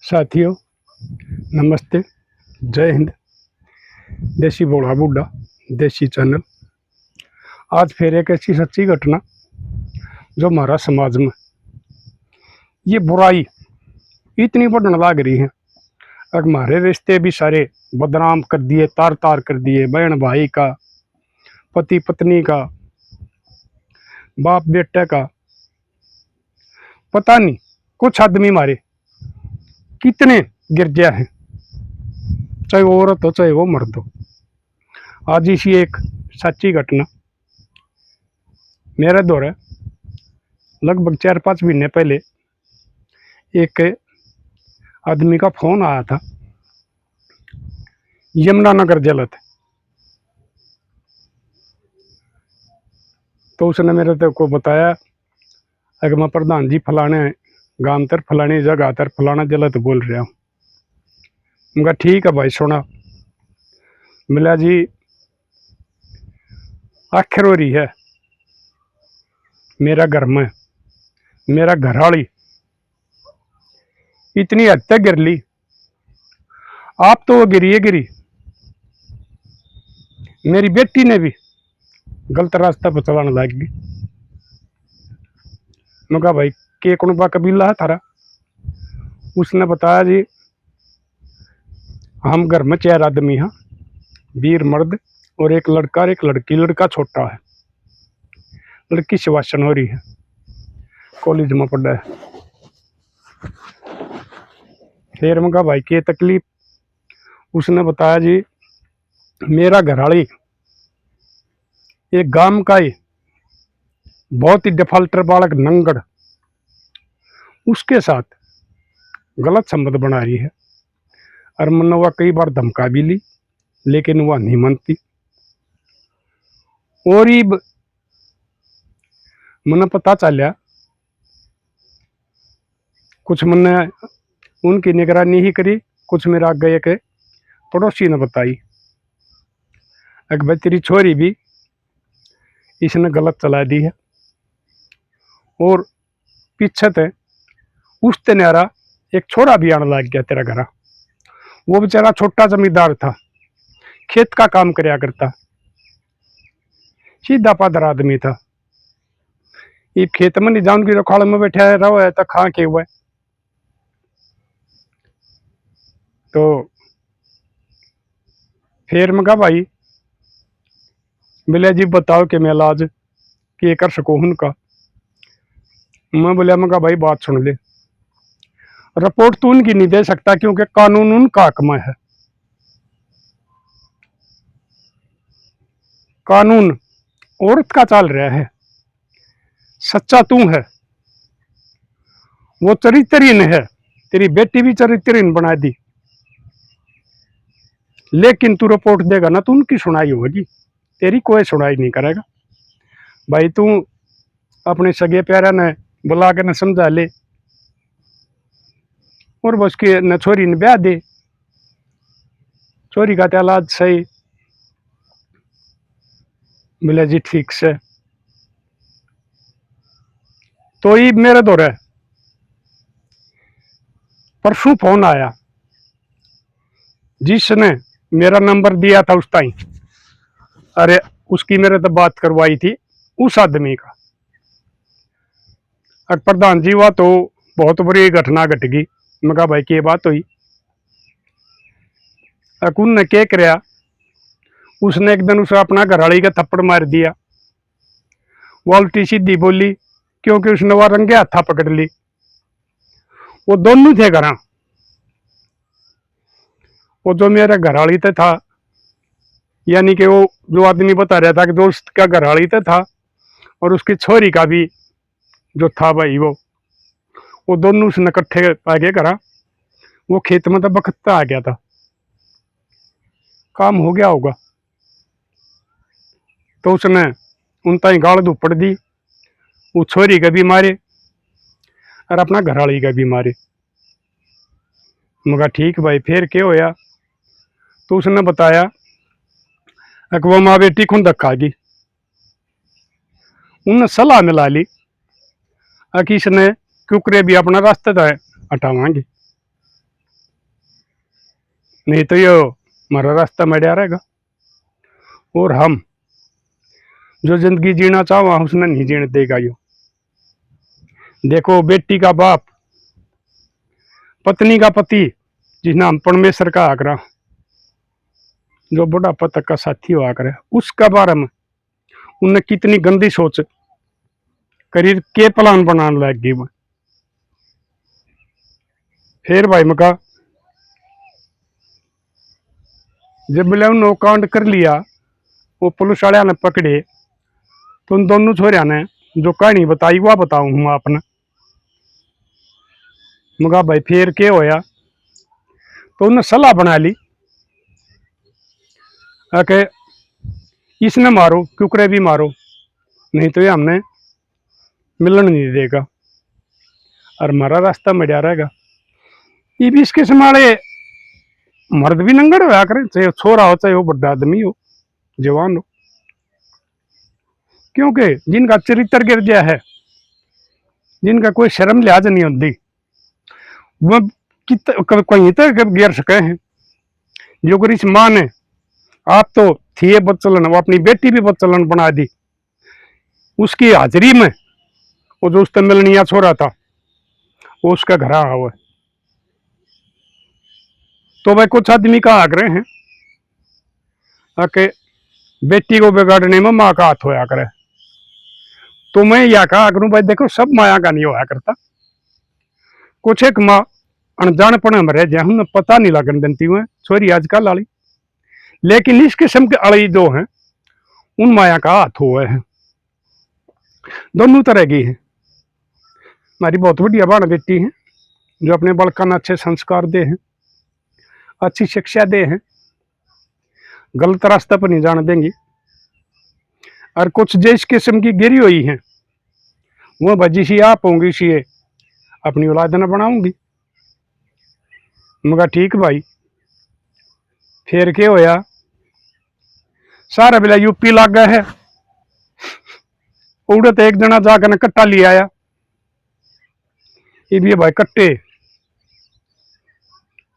साथियों, नमस्ते। जय हिंद। देसी बोड़ा बूढ़ा देसी चैनल। आज फिर एक ऐसी सच्ची घटना जो हमारा समाज में ये बुराई इतनी बढ़ने लग रही है। अब हमारे रिश्ते भी सारे बदनाम कर दिए, तार तार कर दिए। बहन भाई का, पति पत्नी का, बाप बेटे का, पता नहीं कुछ आदमी हमारे कितने गिर गया है, चाहे वो औरत हो चाहे वो मर्द हो। आज इसी एक सच्ची घटना मेरे दौर है। लगभग 4-5 महीने पहले एक आदमी का फोन आया था, यमुनानगर जलत। तो उसने मेरे को बताया अगर मैं प्रधान जी फलाने गांव तर फलानी जगह तर फलाना जलत बोल रहा हूँ। उनका ठीक है भाई, सुना। मिला जी, आखिर हो रही है मेरा घर में, मेरा घरवाली इतनी हद तक गिर ली। आप तो वो गिरी है गिरी, मेरी बेटी ने भी गलत रास्ता पर चलाने लग गई। मैं कहा भाई के कौन कबीला है थारा? उसने बताया जी हम घर में 4 आदमी हैं, वीर मर्द और एक लड़का और एक लड़की। लड़का छोटा है, लड़की शिवासन हो रही है, कॉलेज में पढ़ा है। फिर मैं कहा भाई की तकलीफ? उसने बताया जी मेरा घरवाली एक गांव का ही बहुत ही डिफाल्टर बालक नंगड़ उसके साथ गलत संबंध बना रही है। और मैंने वह कई बार धमका भी ली, लेकिन वह नहीं मानती। और ही मैंने पता चला, कुछ मैंने उनकी निगरानी ही करी, कुछ मेरा आगे एक पड़ोसी ने बताई कि भाई तेरी छोरी भी इसने गलत चला दी है। और पीछे थे उस तेनारा एक छोरा भी आने लग गया तेरा घर। वो बेचारा छोटा जमींदार था, खेत का काम करया करता, सीधा पादर आदमी था। ये खेत में नहीं जाऊन की रखाड़ में बैठा रहो है तो खा के हुआ। तो फिर मैं कहा भाई मिले जी बताओ कि मैं इलाज के कर सकूँ उनका। मैं कहा भाई बात सुन ले, रिपोर्ट तो उनकी नहीं दे सकता क्योंकि कानून उनका हक में है। कानून औरत का चल रहा है, सच्चा तू है, वो चरित्रहीन है। तेरी बेटी भी चरित्रहीन बना दी, लेकिन तू रिपोर्ट देगा ना तो उनकी सुनाई होगी, तेरी कोई सुनाई नहीं करेगा। भाई तू अपने सगे प्यारा ने बुला के न समझा ले और बस के न छोरी ने ब्याह दे, छोरी का तो इलाज सही। मिले जी ठीक से। तो ही मेरे दौरे परसों फोन आया जिसने मेरा नंबर दिया था उस टाइम। अरे उसकी मेरे तो बात करवाई थी उस आदमी का। प्रधान जी हुआ तो बहुत बड़ी घटना घट गई। मैं कहा भाई की बात हुई? उनने क्या कराया, उसने एक दिन उसे अपना घरवाली का थप्पड़ मार दिया। वो उल्टी सीधी बोली क्योंकि उसने वह रंगे हाथा पकड़ ली। वो दोनों थे घर। वो जो मेरे घरवाली तो था, यानी कि वो जो आदमी बता रहा था कि दोस्त का घरवाली तो था और उसकी छोरी का भी जो था भाई, वो दोनों उसने इकट्ठे आगे करा। वो खेत में तो बखत्ता आ गया था, काम हो गया होगा। तो उसने उन ताई गाल धुपड़ दी, वो छोरी का भी मारे और अपना घरवाली का भी मारे। मगर ठीक भाई फिर क्या होया? तो उसने बताया कि वो माँ बेटी खुद धक्का गई। उन्हें सलाह मिला ली कि इसने क्योंकरे भी अपना रास्ते तो हटावाएंगे। नहीं तो यो हमारा रास्ता मड़ा रहेगा। और हम जो जिंदगी जीना चाहो उसने नहीं जीने देगा यो। देखो बेटी का बाप, पत्नी का पति, जिसने हम परमेश्वर का आग्रह, जो बुढ़ापा तक का साथी हुआ करे, उसका बारे में उनने कितनी गंदी सोच करी के प्लान बनाने लग गई। फिर भाई मका जब बोले उन कांड कर लिया, वो पुलिस वाले ने पकड़े, तो उन दोनों छोरिया ने जो कहानी बताई वह बताऊं हूँ आपने। मगा भाई फिर क्या होया, तो उन्हें सलाह बना ली कि इसने मारो कुकरे भी मारो, नहीं तो ये हमने मिलन नहीं देगा और हमारा रास्ता मजा रहेगा। ये भी इसके समारे मर्द भी नंगड़ होया करे, चाहे छोरा हो चाहे वो बड़ा आदमी हो, जवान हो, क्योंकि जिनका चरित्र गिर गया है, जिनका कोई शर्म लिहाज नहीं होती, वह कहीं तक गिर सके हैं। जो कर इस माँ ने आप तो थी बच्चलन, वो अपनी बेटी भी बच्चलन बना दी, उसकी हाजिरी में वो जो उससे मिलनिया छोरा था वो उसका घर आ हुआ। तो भाई कुछ आदमी का आग्रह है कि बेटी को बिगाड़ने में माँ का हाथ होया करे, तो मैं या कहा करूं भाई देखो सब माया का नहीं होया करता। कुछ एक माँ अनजानपण में रह जाए, पता नहीं लगन देती हुए छोरी आजकल आली, लेकिन इस किस्म के अड़ी जो हैं उन माया का हाथ हुए हैं। दोनों तरह की है। हमारी बहुत बढ़िया बाण बेटी है जो अपने बड़का ने अच्छे संस्कार दे हैं, अच्छी शिक्षा दे हैं, गलत रास्ते पर नहीं जाने देंगी। और कुछ जिस किस्म की गिरी हुई हैं वह बजी सी आप होंगी सी अपनी औलाद न बनाऊंगी। मगर ठीक भाई फिर क्या होया, सारा बेला यूपी लाग गया है, उड़त एक जना जाकर ने कट्टा ले आया। ये भी भाई कट्टे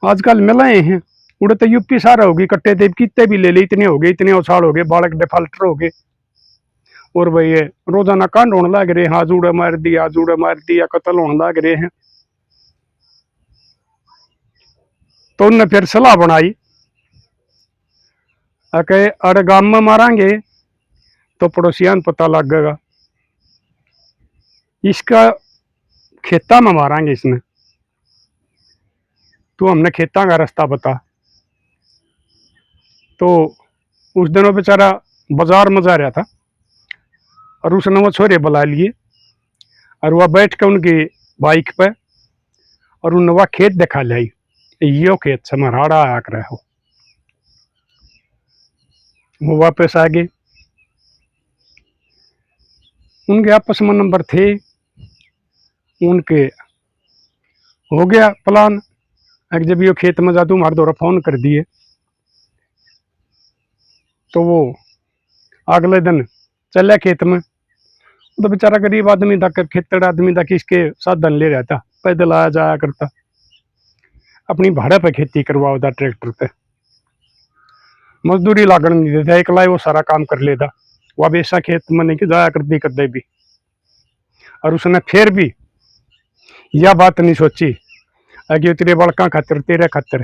आजकल मिलाए हैं, उड़ते यूपी सारा होगी, कट्टे ते कितने भी ले ले, इतने हो गए, इतने उछाल हो गए, बालक डिफाल्टर हो गए। और भाई ये रोजाना कांड होने लग रहे हैं, आज उड़े मार दिया, आज उड़े मार दिया, कत्ल होने लग रहे हैं। तो उनने फिर सलाह बनाई कि अरे गांव में मारेंगे तो पड़ोसियां को पता लग गएगा, इसका खेता में मारेंगे इसने, तो हमने खेता का रास्ता बता। तो उस दिन वो बेचारा बाजार में जा रहा था और उसने वो छोरे बुला लिए और वह बैठ के उनकी बाइक पे और उन्हें वह खेत दिखा लाई, यो खेत से मराड़ा आक रहे हो। वो वापस आ गए, उनके आपस में नंबर थे, उनके हो गया प्लान। जब यो खेत में जादू मार दौरा फोन कर दिए, तो वो अगले दिन चले खेत में। तो बेचारा गरीब आदमी था, खेतड़ आदमी था, किसके साधन ले रहा था, पैदल आया जाया करता, अपनी भाड़े पे खेती करवाओ था ट्रैक्टर पे, मजदूरी लागण नहीं देता, एकला वो सारा काम कर लेता। वह बेसा खेत में नहीं जाया करती कदे भी। और उसने फिर भी यह बात नहीं सोची कि तेरे बड़का खातिर तेरे खातिर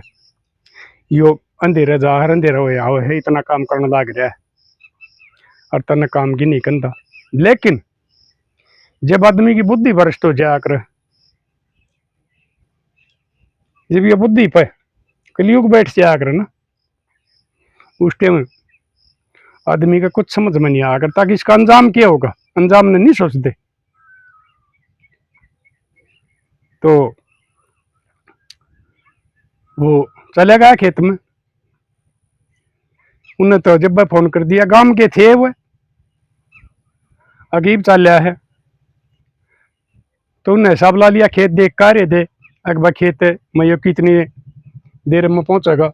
यो अंधेरे जा अंधेरा हो है, इतना काम करने लग रहा है और तने काम की नहीं करता। लेकिन जब आदमी की बुद्धि भ्रष्ट हो जाया कर, जब ये बुद्धि पे कलयुग बैठ जाया करे ना, उस टाइम आदमी का कुछ समझ में नहीं आया करता कि इसका अंजाम क्या होगा, अंजाम ने नहीं सोचते। तो वो चले गया खेत में, उन्हें तो जब फोन कर दिया, गांव के थे वो अगीब चल है, तो उन्हें हिसाब ला लिया, खेत देख कर रहे थे अकबर खेत मैं यो कितनी देर में पहुंचेगा।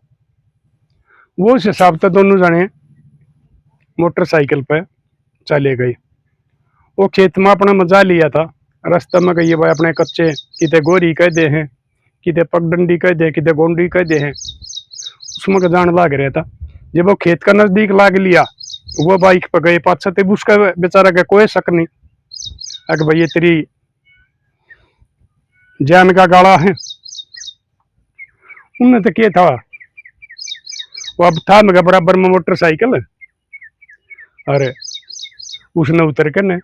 वो उस हिसाब से दोनों जने मोटरसाइकिल पे चले गए। वो खेत में अपना मजा लिया था, रास्ते में कहिए भाई अपने कच्चे किते गोरी कह दे हैं, किते पगडंडी कह दे, किते गोंडी कह दे हैं, उसमें का जान लाग रहा था। जब वो खेत का नजदीक लाग लिया, वो बाइक पर गए पाछे, तब उसका बेचारा का कोई शक नहीं अगर भाई ये तेरी जान का गाला है। उन्हें तो क्या था, वो अब था मेरा बराबर में मोटरसाइकिल, और उसने उतर कर ने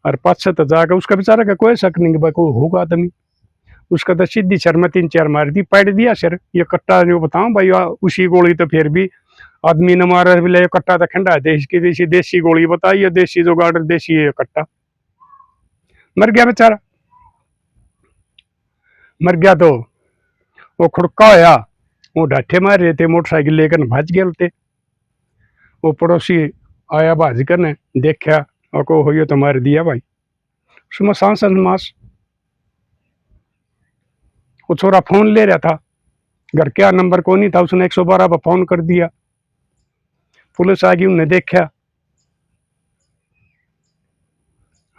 और पाछे तो जाकर उसका बेचारा का कोई शक नहीं कि भाई कोई होगा आदमी। उसका तो सीधी सर में 3-4 मार दी, पैड दिया सर। ये कट्टा जो बताऊं भाई, उसी गोली तो फिर भी आदमी ने मारा ले, कट्टा तो खंडा है देश की, देसी गोली बताई, ये देसी जुगाड़, देसी ये कट्टा। मर गया बेचारा, मर गया तो वो खुड़का होया, वो ढाठे मार रहे थे, मोटरसाइकिल लेकर भाज गए थे। वो पड़ोसी आया भाज कर ने देखा और को हो तो मार दिया भाई। उसमें सांसन मास। वो छोरा फोन ले रहा था, घर क्या नंबर को नहीं था, उसने 112 पर फोन कर दिया। पुलिस आ गई, उन्हें देखा,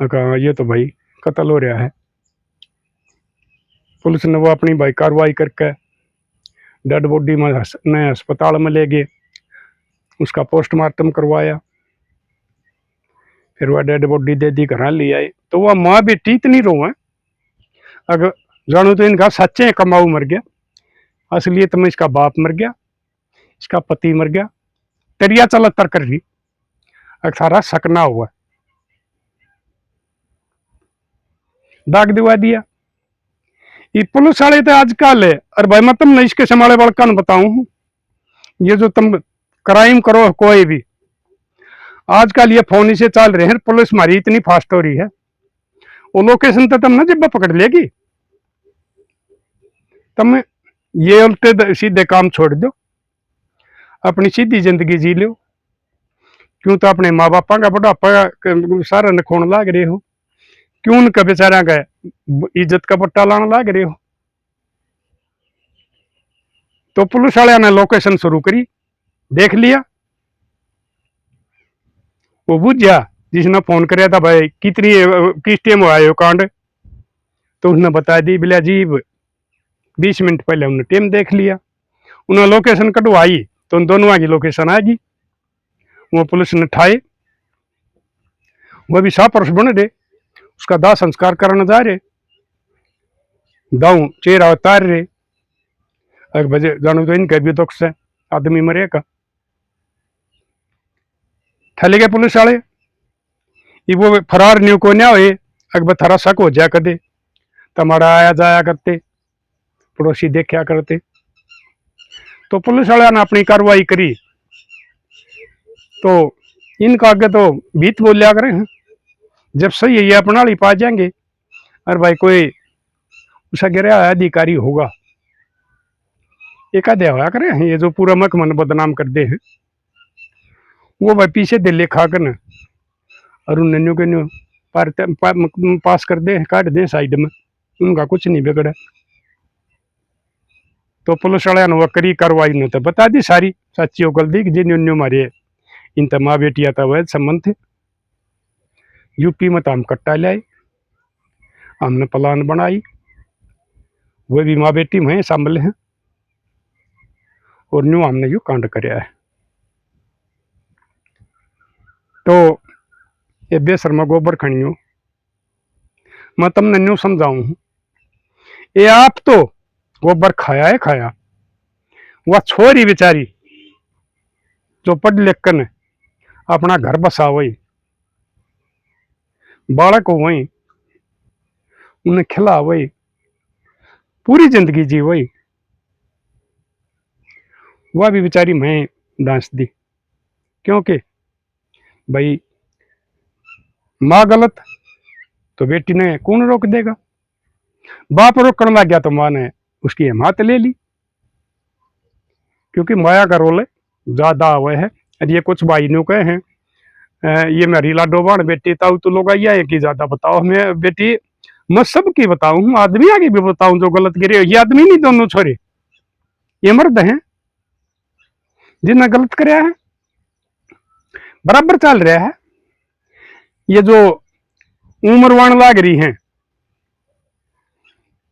कहा ये तो भाई कत्ल हो रहा है। पुलिस ने वो अपनी भाई कार्रवाई करके डेड बॉडी में नए अस्पताल में ले गए, उसका पोस्टमार्टम करवाया, फिर वह डेड बॉडी दे दी, घर ले आए। तो वह माँ बेटी इतनी रोए, अगर जानू तो इनका सच्चे कमाऊ मर गया, असलियत में इसका बाप मर गया, इसका पति मर गया, तरिया चलतर कर रही, सारा सकना हुआ, दाग दिवा दिया। ये पुलिस वाले तो आजकल है, और भाई मैं तुमने इसके संभाले बड़का बताऊं, ये जो तुम क्राइम करो कोई भी, आजकल ये फोन से चल रहे हैं, पुलिस हमारी इतनी फास्ट हो रही है, वो लोकेशन तो तुम ना जब पकड़ लेगी, तुम ये उल्टे सीधे काम छोड़ दो, अपनी सीधी जिंदगी जी लो। क्यों तो अपने माँ बापा का बुढ़ापा सारा न खोन लाग रहे हो, क्यों उनका बेचारा का इज्जत का पट्टा लाना लाग रहे हो। तो पुलिस वाले ने लोकेशन शुरू करी, देख लिया, वो बुझा जिसने फोन कराया था भाई कितनी किस टाइम हुआ है कांड, तो उसने बता दी बिला जी 20 मिनट पहले उन्होंने टाइम देख लिया। उन्होंने लोकेशन कटवाई तो उन दोनों की लोकेशन आ गई। वो पुलिस ने ठाए, वो भी सापुरुष बन रहे, उसका दाह संस्कार करने जा रहे, दाऊ चेहरा उतार रहे, अगर बजे जानू तो इनके भी दुख से आदमी मरेगा। थले गए पुलिस वाले, वो फरार न्यू को ना हुए, अगर थारा शक हो जाया कदे, तुम्हारा आया जाया करते, पड़ोसी देखा करते। तो पुलिस वाले ने अपनी कार्रवाई करी, तो इनका आगे तो भीत बोलिया करें, जब सही है ये अपना ही पा जाएंगे, और भाई कोई उसका गिरा अधिकारी होगा, एक आधे होया करे, ये जो पूरा महकमन बदनाम कर दे हैं, वो भाई पीछे दिल्ली खा कर न और उन न्यू के न्यू पास कर दे, काट दे साइड में, उनका कुछ नहीं बिगड़ा। तो पुलिस वाले ने करी कार्रवाई ने तो बता दी सारी सच्ची उगल दी कि जी न्यू मारे इन तो माँ बेटिया था वह संबंध थे। यूपी में तो हम कट्टा लाए, हमने प्लान बनाई, वह भी माँ बेटी में शामिल हैं, और न्यू हमने यू कांड कराया है। तो ये बेशर्मा गोबर खनियो, मैं तुमने न्यू समझाऊं, ये आप तो गोबर खाया है खाया, वह छोरी बेचारी जो पढ़ लिख कर अपना घर बसा वही, बालक हो वही, उन्हें खिला वही, पूरी जिंदगी जी वही, वह भी बेचारी मैं डांस दी। क्योंकि भाई माँ गलत तो बेटी ने कौन रोक देगा, बाप रोकने लग गया तो माँ ने उसकी हिम्मत ले ली, क्योंकि माया का रोल ज्यादा हुआ है। और ये कुछ भाई न्यू कहे हैं ये मेरी लाडो बाण बेटी ताऊ तो लोग आइया है कि ज्यादा बताओ, मैं बेटी मैं सबकी बताऊं, आदमी आगे भी बताऊं जो गलत गिरे, ये आदमी नहीं दोनों छोरे, ये मर्द हैं जिन्हें गलत कराया है, बराबर चल रहा है। ये जो उम्र वाण लाग रही है,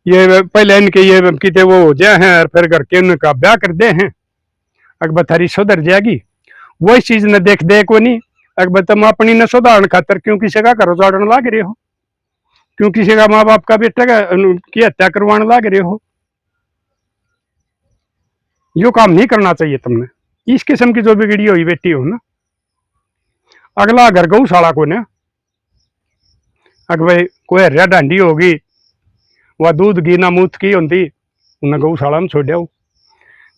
ये पहले इनके ये किते वो हो जाए हैं और फिर करके उनका ब्याह कर दे हैं, अकबर थारी सुधर जाएगी। वही चीज न देख दे को नहीं, अकबर तुम अपनी न सुधारण खातर क्यों किसी का घर उजाड़ने लाग रहे हो, क्यों किसी का माँ बाप का बेटा की हत्या करवाने लाग रहे हो। यो काम नहीं करना चाहिए तुमने। इस किस्म की जो बिगड़ी हुई बेटी हो ना, अगला घर गौशाला को ना, अगर कोई हरिया डांडी होगी वह दूध की ना मूत की होती उन्हें गौशाला में छोड़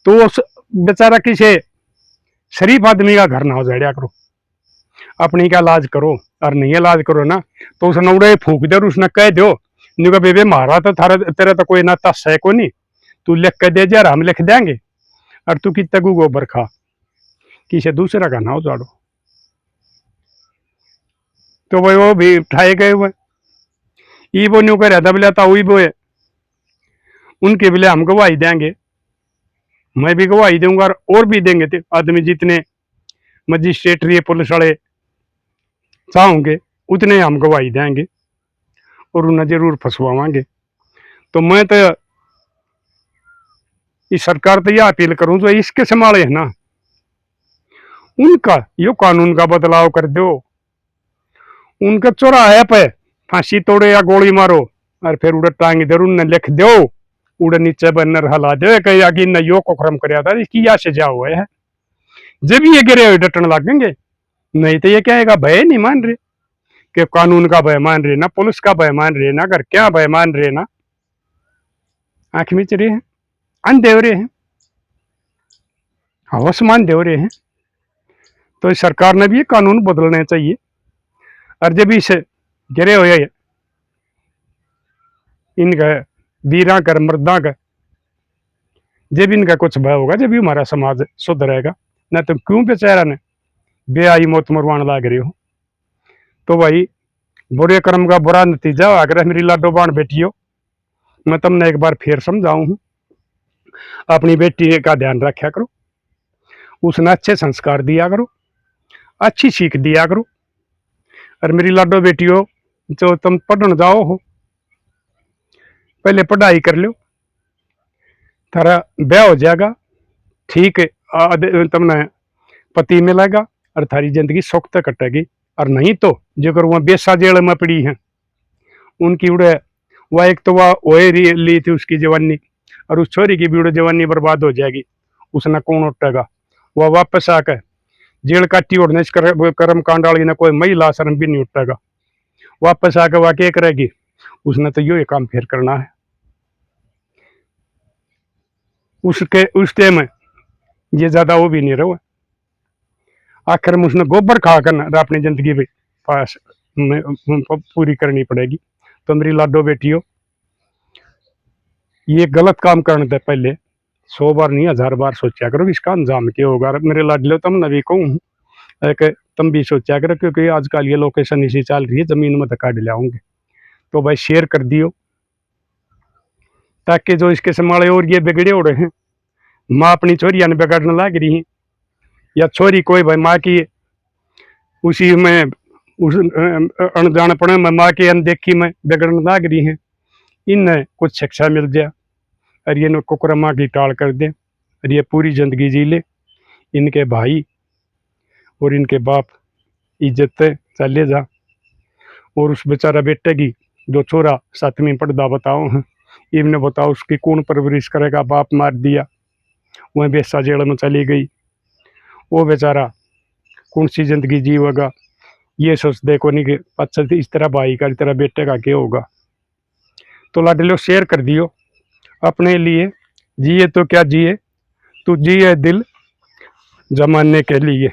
तो उस बेचारा किसी शरीफ आदमी का घर ना हो जाड़िया करो, अपनी का इलाज करो। और नहीं इलाज करो ना तो उसने उड़े फूक दे और उसने कह दो नहीं का बेबे मारा तो थारा तेरा तो कोई ना तस है को नहीं, तू लिख के दे जा हम लिख देंगे और तू कितना गोबर खा, किसी दूसरा का ना उजाड़ो। तो भाई वो भी उठाए गए हुए ई वो न्यू कर बोले था वही वो है उनके बोले हम गवाही देंगे, मैं भी गवाही दूंगा और भी देंगे थे आदमी जितने मजिस्ट्रेट रही पुलिस वाले चाहोगे उतने हम गवाही देंगे और उन्हें जरूर फंसवावांगे। तो मैं तो इस सरकार तो यह अपील करूं जो इसके संभाले है ना उनका यो कानून का बदलाव कर दो, उनका चौराहे पे फांसी तोड़े या गोली मारो और फिर उड़े टांग इधर उन्हें लिख दो, उड़े नीचे बनर हला दे कहीं आगे न यो को क्रम कर था इसकी या सजा हुआ है। जब ये गिरे हुए डटने लगेंगे, नहीं तो ये कहेगा भय नहीं मान रहे कि कानून का भय मान रहे ना, पुलिस का भय मान रहे ना, घर क्या भय मान रहे ना, आंख में रहे हैं, अंधे हो रहे हैं, हवसमान दे रहे हैं। तो इस सरकार ने भी ये कानून बदलने चाहिए। और जब इस गिरे हुए इनका वीरा कर मर्दा का जब इनका कुछ भय होगा, जब भी हमारा समाज सुधरेगा, ना तो क्यों बेचारा ने बेआई मौत मरवाने लाग रहे हो। तो भाई बुरे कर्म का बुरा नतीजा अगर मेरी लाडो बाण बेटियों, मैं तुमने एक बार फिर समझाऊं हूं, अपनी बेटी का ध्यान रखा करो, उसने अच्छे संस्कार दिया करो, अच्छी सीख दिया करो। और मेरी लाडो बेटियों जो तुम पढ़ने जाओ हो पहले पढ़ाई कर लो, थारा ब्याह हो जाएगा, ठीक है तुमने पति मिलेगा और थारी जिंदगी सुख तक कटेगी। और नहीं तो जो वह बेसा जेल में पड़ी है उनकी उड़े वह एक तो वह ओए ली थी उसकी जवानी, और उस छोरी की भी उड़े जवानी बर्बाद हो जाएगी, उसने कौन उठेगा। वह वापस आकर जेल काटी उड़ने कर्म कांड वाली ने कोई महिला शर्म भी नहीं उठेगा, वापस आकर वह क्या करेगी, उसने तो यो काम फिर करना है। उसके उस टाइम ये ज्यादा वो भी नहीं रहा, आखिर में उसने गोबर खा कर अपनी जिंदगी भी पास पूरी करनी पड़ेगी। तो मेरी लाडो बेटियों ये गलत काम करने से पहले 100 बार नहीं 1000 बार सोचा करो इसका अंजाम क्या होगा। मेरे लाडलो तुम नवी कहूँ तुम भी सोचा करो, क्योंकि आजकल ये लोकेशन इसी चल रही है, जमीन में धक्का दिलाओगे। तो भाई शेयर कर दियो ताकि जो इसके संभाले और ये बिगड़े हो रहे हैं, माँ अपनी छोरिया ने बिगाड़ने लग रही है, या छोरी कोई भाई माँ की उसी में उस अनजानपने में माँ की अनदेखी में बिगड़ने लग रही है, इन्हें कुछ शिक्षा मिल जाए और ये कुकर माँ की टाल कर दे और ये पूरी जिंदगी जी ले, इनके भाई और इनके बाप इज्जत चले जा। और उस बेचारा बेटे की जो छोरा 7वीं पढ़दा बताओ है, इमने बताओ उसकी कौन परवरिश करेगा, बाप मार दिया, वह बेसा जेल में चली गई, वो बेचारा कौन सी जिंदगी जीवेगा। ये सोच देखो नहीं कि अच्छा इस तरह भाई का इस तरह बेटे का क्या होगा। तो लाडलो शेयर कर दियो अपने लिए, जिए तो क्या जिए, तू जिए दिल जमाने के लिए।